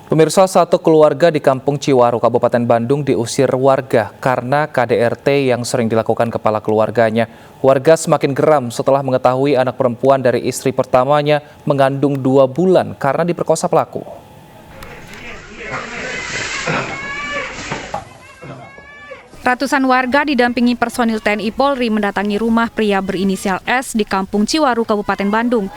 Pemirsa, satu keluarga di Kampung Ciwaru, Kabupaten Bandung diusir warga karena KDRT yang sering dilakukan kepala keluarganya. Warga semakin geram setelah mengetahui anak perempuan dari istri pertamanya mengandung 2 bulan karena diperkosa pelaku. Ratusan warga didampingi personil TNI Polri mendatangi rumah pria berinisial S di Kampung Ciwaru, Kabupaten Bandung.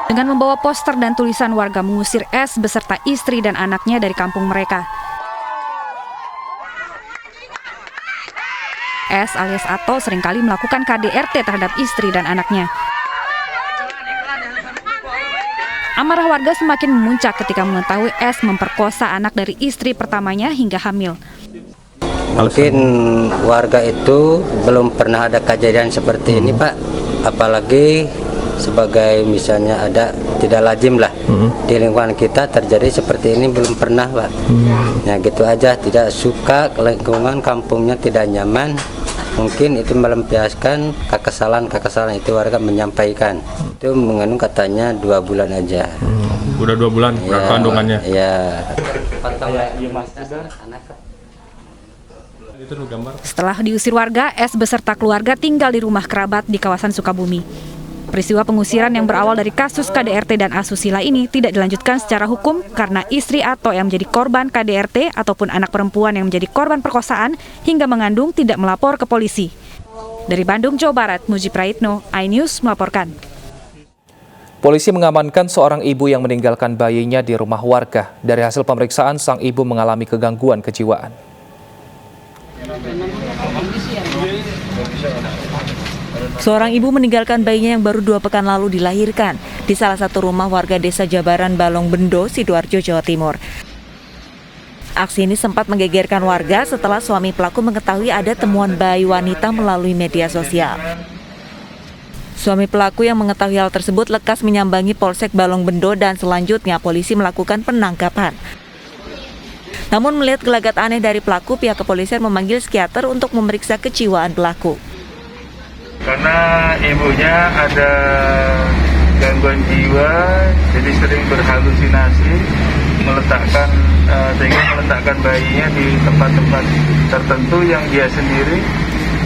Dengan membawa poster dan tulisan, warga mengusir S beserta istri dan anaknya dari kampung mereka. S alias Ato seringkali melakukan KDRT terhadap istri dan anaknya. Amarah warga semakin memuncak ketika mengetahui S memperkosa anak dari istri pertamanya hingga hamil. Mungkin warga itu belum pernah ada kejadian seperti ini, Pak. Apalagi sebagai misalnya ada tidak lazim lah di lingkungan kita terjadi seperti ini, belum pernah, Pak. Ya gitu aja, tidak suka lingkungan kampungnya tidak nyaman. Mungkin itu melampiaskan kekesalan itu warga menyampaikan. Itu mengandung katanya 2 bulan aja. Udah 2 bulan ya, kandungannya. Iya. Setelah diusir warga, S beserta keluarga tinggal di rumah kerabat di kawasan Sukabumi. Peristiwa pengusiran yang berawal dari kasus KDRT dan asusila ini tidak dilanjutkan secara hukum karena istri Ato yang menjadi korban KDRT ataupun anak perempuan yang menjadi korban perkosaan hingga mengandung tidak melapor ke polisi. Dari Bandung, Jawa Barat, Muji Praitno, iNews melaporkan. Polisi mengamankan seorang ibu yang meninggalkan bayinya di rumah warga. Dari hasil pemeriksaan, sang ibu mengalami kegangguan kejiwaan. Seorang ibu meninggalkan bayinya yang baru 2 pekan lalu dilahirkan di salah satu rumah warga desa Jabaran Balong Bendo, Sidoarjo, Jawa Timur. Aksi ini sempat menggegerkan warga setelah suami pelaku mengetahui ada temuan bayi wanita melalui media sosial. Suami pelaku yang mengetahui hal tersebut lekas menyambangi Polsek Balong Bendo dan selanjutnya polisi melakukan penangkapan. Namun melihat gelagat aneh dari pelaku, pihak kepolisian memanggil psikiater untuk memeriksa kejiwaan pelaku. Karena ibunya ada gangguan jiwa, jadi sering berhalusinasi, sehingga meletakkan bayinya di tempat-tempat tertentu yang dia sendiri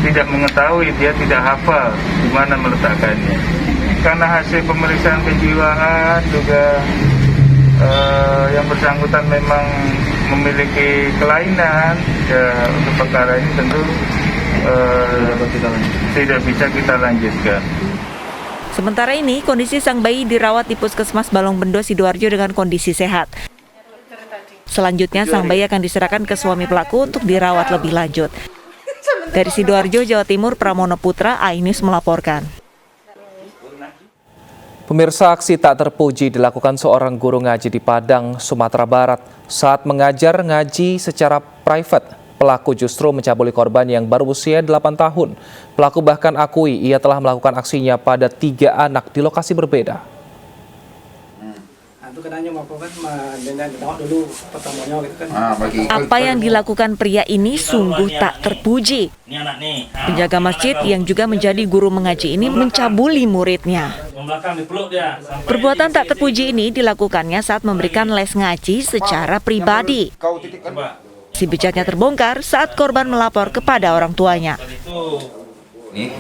tidak mengetahui, dia tidak hafal di mana meletakkannya. Karena hasil pemeriksaan kejiwaan juga yang bersangkutan memang memiliki kelainan, ya untuk perkara ini tentu tidak bisa kita lanjutkan. Sementara ini, kondisi sang bayi dirawat di Puskesmas Balong Bendo, Sidoarjo dengan kondisi sehat. Selanjutnya, sang bayi akan diserahkan ke suami pelaku untuk dirawat lebih lanjut. Dari Sidoarjo, Jawa Timur, Pramono Putra, iNews melaporkan. Pemirsa, aksi tak terpuji dilakukan seorang guru ngaji di Padang, Sumatera Barat. Saat mengajar ngaji secara private, pelaku justru mencabuli korban yang baru usia 8 tahun. Pelaku bahkan akui ia telah melakukan aksinya pada 3 anak di lokasi berbeda. Apa yang dilakukan pria ini sungguh tak terpuji. Penjaga masjid yang juga menjadi guru mengaji ini mencabuli muridnya. Perbuatan tak terpuji ini dilakukannya saat memberikan les ngaji secara pribadi. Si bejatnya terbongkar saat korban melapor kepada orang tuanya. Ini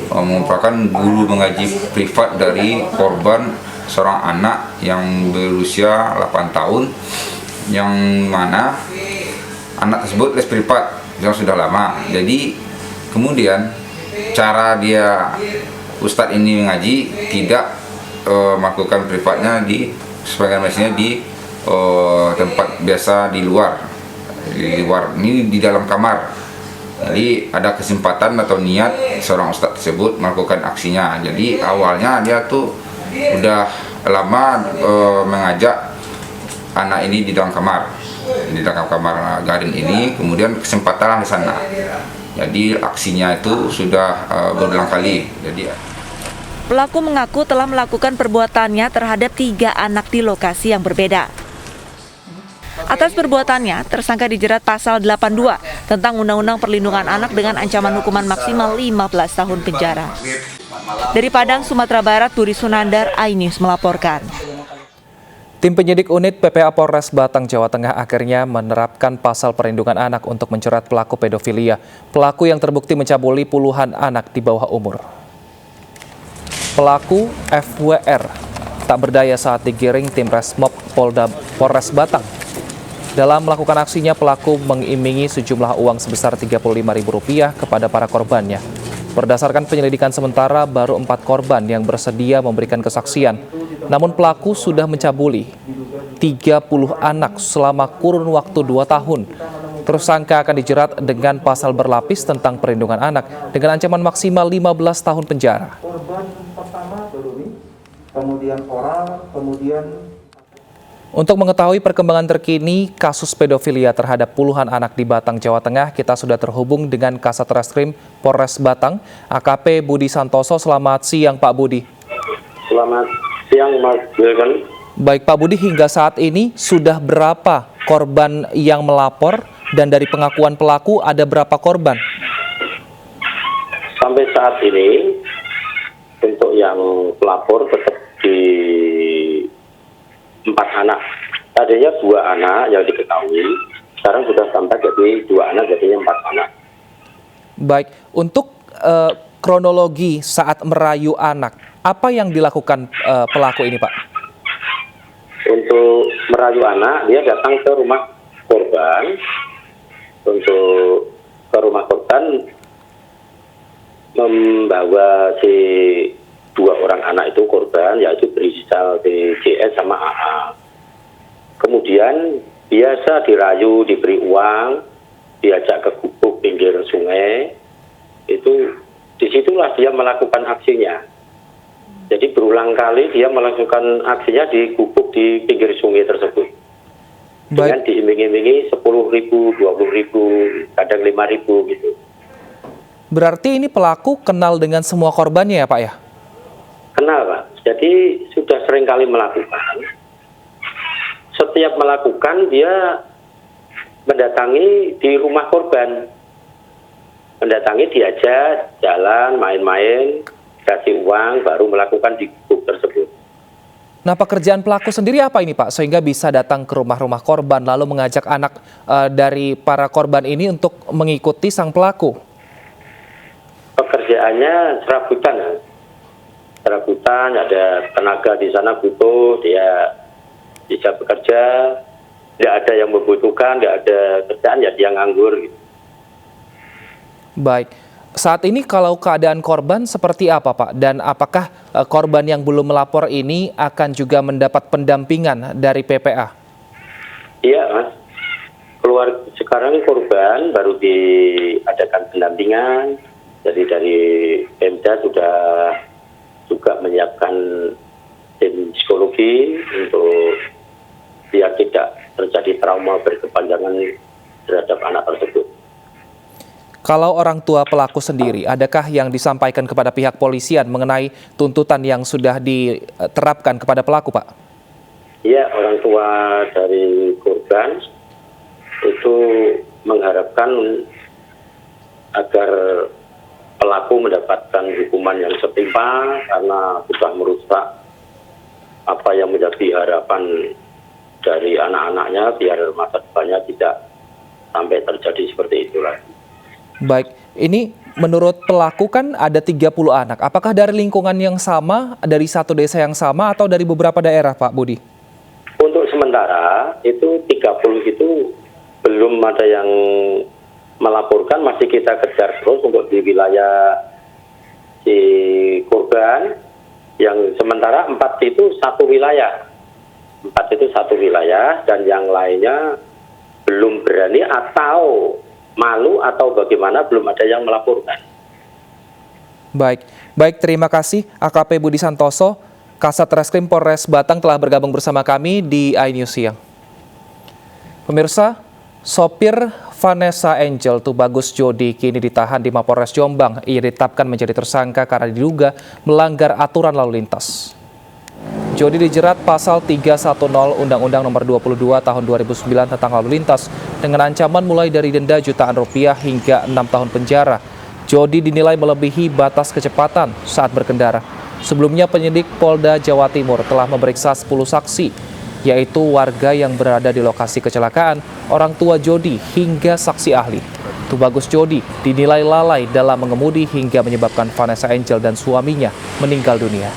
merupakan guru mengaji privat dari korban, seorang anak yang berusia 8 tahun, yang mana anak tersebut les privat yang sudah lama. Jadi kemudian cara dia Ustadz ini mengaji tidak melakukan privatnya di sebagian mesnya di tempat biasa di luar ini di dalam kamar. Jadi ada kesempatan atau niat seorang ustadz tersebut melakukan aksinya. Jadi awalnya dia tuh udah lama mengajak anak ini di dalam kamar garin ini, kemudian kesempatan di sana. Jadi aksinya itu sudah berulang kali. Pelaku mengaku telah melakukan perbuatannya terhadap 3 anak di lokasi yang berbeda. Atas perbuatannya, tersangka dijerat pasal 82 tentang Undang-Undang Perlindungan Anak dengan ancaman hukuman maksimal 15 tahun penjara. Dari Padang, Sumatera Barat, Budi Sunandar, iNews melaporkan. Tim penyidik unit PPA Polres Batang, Jawa Tengah akhirnya menerapkan pasal perlindungan anak untuk menjerat pelaku pedofilia. Pelaku yang terbukti mencabuli puluhan anak di bawah umur. Pelaku FWR tak berdaya saat digiring tim Resmob Polres Batang. Dalam melakukan aksinya, pelaku mengiming-imingi sejumlah uang sebesar Rp35.000 kepada para korbannya. Berdasarkan penyelidikan sementara, baru 4 korban yang bersedia memberikan kesaksian. Namun pelaku sudah mencabuli 30 anak selama kurun waktu 2 tahun. Tersangka akan dijerat dengan pasal berlapis tentang perlindungan anak dengan ancaman maksimal 15 tahun penjara. Korban pertama dulu, kemudian oral, kemudian. Untuk mengetahui perkembangan terkini kasus pedofilia terhadap puluhan anak di Batang, Jawa Tengah, kita sudah terhubung dengan Kasat Reskrim Polres Batang, AKP Budi Santoso. Selamat siang, Pak Budi. Selamat siang, Mas Wilken. Baik, Pak Budi, hingga saat ini sudah berapa korban yang melapor dan dari pengakuan pelaku ada berapa korban? Sampai saat ini, untuk yang pelapor tetap di 4 anak. Tadinya 2 anak yang diketahui, sekarang sudah sampai jadi 2 anak, jadinya 4 anak. Baik, untuk kronologi saat merayu anak, apa yang dilakukan pelaku ini, Pak? Untuk merayu anak, dia datang ke rumah korban. Untuk ke rumah korban, membawa si 2 orang anak itu korban, yaitu berinisial DJS sama AA. Kemudian biasa dirayu, diberi uang, diajak ke gubuk pinggir sungai. Itu disitulah dia melakukan aksinya. Jadi berulang kali dia melakukan aksinya di gubuk di pinggir sungai tersebut. Dengan diiming-imingi 10.000, 20.000, kadang 5.000 gitu. Berarti ini pelaku kenal dengan semua korbannya ya, Pak ya? Kenal, Pak. Jadi sudah sering kali melakukan. Setiap melakukan dia mendatangi di rumah korban. Mendatangi, diajak jalan, main-main, kasih uang, baru melakukan di gubuk tersebut. Nah, pekerjaan pelaku sendiri apa ini, Pak? Sehingga bisa datang ke rumah-rumah korban lalu mengajak anak dari para korban ini untuk mengikuti sang pelaku. Pekerjaannya serabutan, ya. Serabutan, ada tenaga di sana butuh, dia bisa bekerja, tidak ada yang membutuhkan, tidak ada kerjaan, ya dia nganggur. Gitu. Baik, saat ini kalau keadaan korban seperti apa, Pak? Dan apakah korban yang belum melapor ini akan juga mendapat pendampingan dari PPA? Iya, Mas. Sekarang korban baru diadakan pendampingan, jadi dari Pemda sudah juga menyiapkan tim psikologi untuk biar tidak terjadi trauma berkepanjangan terhadap anak tersebut. Kalau orang tua pelaku sendiri, adakah yang disampaikan kepada pihak polisian mengenai tuntutan yang sudah diterapkan kepada pelaku, Pak? Iya, orang tua dari korban itu mengharapkan agar pelaku mendapatkan hukuman yang setimpal karena sudah merusak apa yang menjadi harapan dari anak-anaknya, biar masa depannya tidak sampai terjadi seperti itu lagi. Baik, ini menurut pelaku kan ada 30 anak. Apakah dari lingkungan yang sama, dari satu desa yang sama, atau dari beberapa daerah, Pak Budi? Untuk sementara, itu 30 itu belum ada yang melaporkan, masih kita kejar terus untuk di wilayah si korban. Yang sementara 4 itu satu wilayah. 4 itu satu wilayah, dan yang lainnya belum berani atau malu atau bagaimana, belum ada yang melaporkan. Baik, terima kasih AKP Budi Santoso, Kasat Reskrim Polres Batang telah bergabung bersama kami di iNews Siang. Pemirsa, sopir Vanessa Angel Tubagus Jodi kini ditahan di Mapolres Jombang. Ia ditetapkan menjadi tersangka karena diduga melanggar aturan lalu lintas. Jodi dijerat pasal 310 Undang-Undang Nomor 22 Tahun 2009 tentang lalu lintas dengan ancaman mulai dari denda jutaan rupiah hingga 6 tahun penjara. Jodi dinilai melebihi batas kecepatan saat berkendara. Sebelumnya penyidik Polda Jawa Timur telah memeriksa 10 saksi. yaitu warga yang berada di lokasi kecelakaan, orang tua Jody, hingga saksi ahli. Tubagus Jody dinilai lalai dalam mengemudi hingga menyebabkan Vanessa Angel dan suaminya meninggal dunia.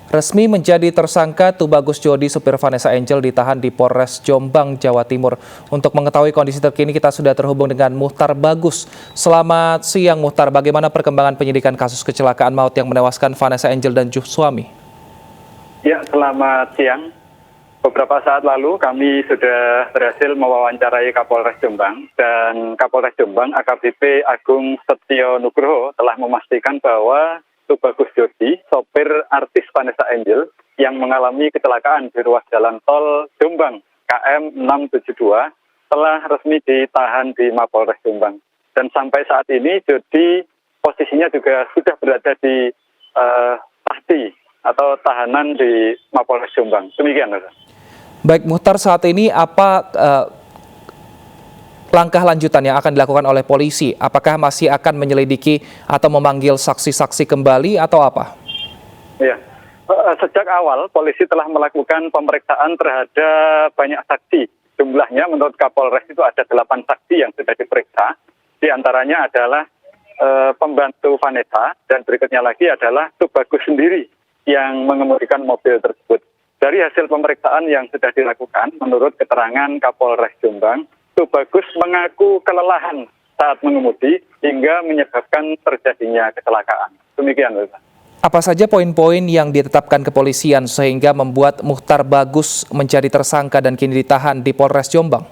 Resmi menjadi tersangka, Tubagus Jody, supir Vanessa Angel, ditahan di Polres Jombang, Jawa Timur. Untuk mengetahui kondisi terkini, kita sudah terhubung dengan Muhtar Bagus. Selamat siang, Muhtar. Bagaimana perkembangan penyidikan kasus kecelakaan maut yang menewaskan Vanessa Angel dan suami? Ya, selamat siang. Beberapa saat lalu kami sudah berhasil mewawancarai Kapolres Jombang, dan Kapolres Jombang AKBP Agung Setio Nugroho telah memastikan bahwa Tubagus Jody, sopir artis Vanessa Angel, yang mengalami kecelakaan di ruas jalan tol Jombang KM 672 telah resmi ditahan di Mapolres Jombang. Dan sampai saat ini Jody posisinya juga sudah berada di tahti atau tahanan di Mapolres Jombang. Demikian, Mas. Baik, Muhtar, saat ini apa langkah lanjutan yang akan dilakukan oleh polisi? Apakah masih akan menyelidiki atau memanggil saksi-saksi kembali atau apa? Ya, sejak awal polisi telah melakukan pemeriksaan terhadap banyak saksi. Jumlahnya menurut Kapolres itu ada 8 saksi yang sudah diperiksa. Di antaranya adalah pembantu Vanessa, dan berikutnya lagi adalah Tubagus sendiri yang mengemudikan mobil tersebut. Dari hasil pemeriksaan yang sudah dilakukan, menurut keterangan Kapolres Jombang, Tubagus mengaku kelelahan saat mengemudi hingga menyebabkan terjadinya kecelakaan. Demikian, Bapak. Apa saja poin-poin yang ditetapkan kepolisian sehingga membuat Muhtar Bagus menjadi tersangka dan kini ditahan di Polres Jombang?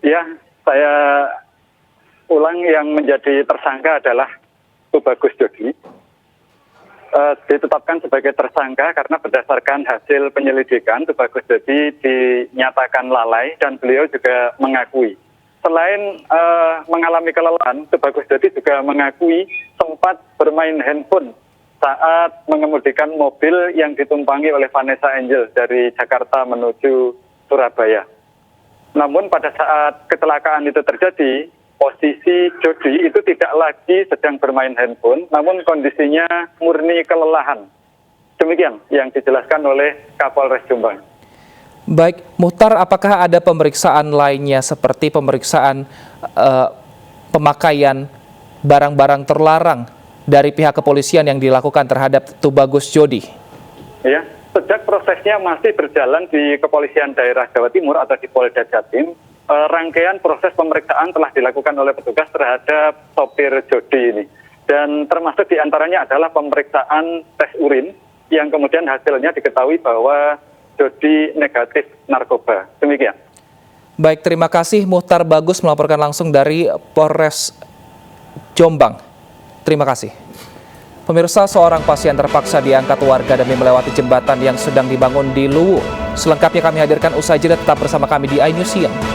Ya, saya ulang, yang menjadi tersangka adalah Tubagus Jody. Ditetapkan sebagai tersangka karena berdasarkan hasil penyelidikan, Tubagus Jody dinyatakan lalai dan beliau juga mengakui. Selain mengalami kelelahan, Tubagus Jody juga mengakui sempat bermain handphone saat mengemudikan mobil yang ditumpangi oleh Vanessa Angel dari Jakarta menuju Surabaya. Namun pada saat kecelakaan itu terjadi, posisi Jody itu tidak lagi sedang bermain handphone, namun kondisinya murni kelelahan. Demikian yang dijelaskan oleh Kapolres Jombang. Baik, Muhtar, apakah ada pemeriksaan lainnya seperti pemeriksaan pemakaian barang-barang terlarang dari pihak kepolisian yang dilakukan terhadap Tubagus Jody? Ya, sejak prosesnya masih berjalan di Kepolisian Daerah Jawa Timur atau di Polda Jatim, rangkaian proses pemeriksaan telah dilakukan oleh petugas terhadap sopir Jody ini. Dan termasuk diantaranya adalah pemeriksaan tes urin yang kemudian hasilnya diketahui bahwa Jody negatif narkoba. Demikian. Baik, terima kasih Muhtar Bagus melaporkan langsung dari Polres Jombang. Terima kasih. Pemirsa, seorang pasien terpaksa diangkat warga demi melewati jembatan yang sedang dibangun di Luwu. Selengkapnya kami hadirkan usai jeda, tetap bersama kami di iNews Siang.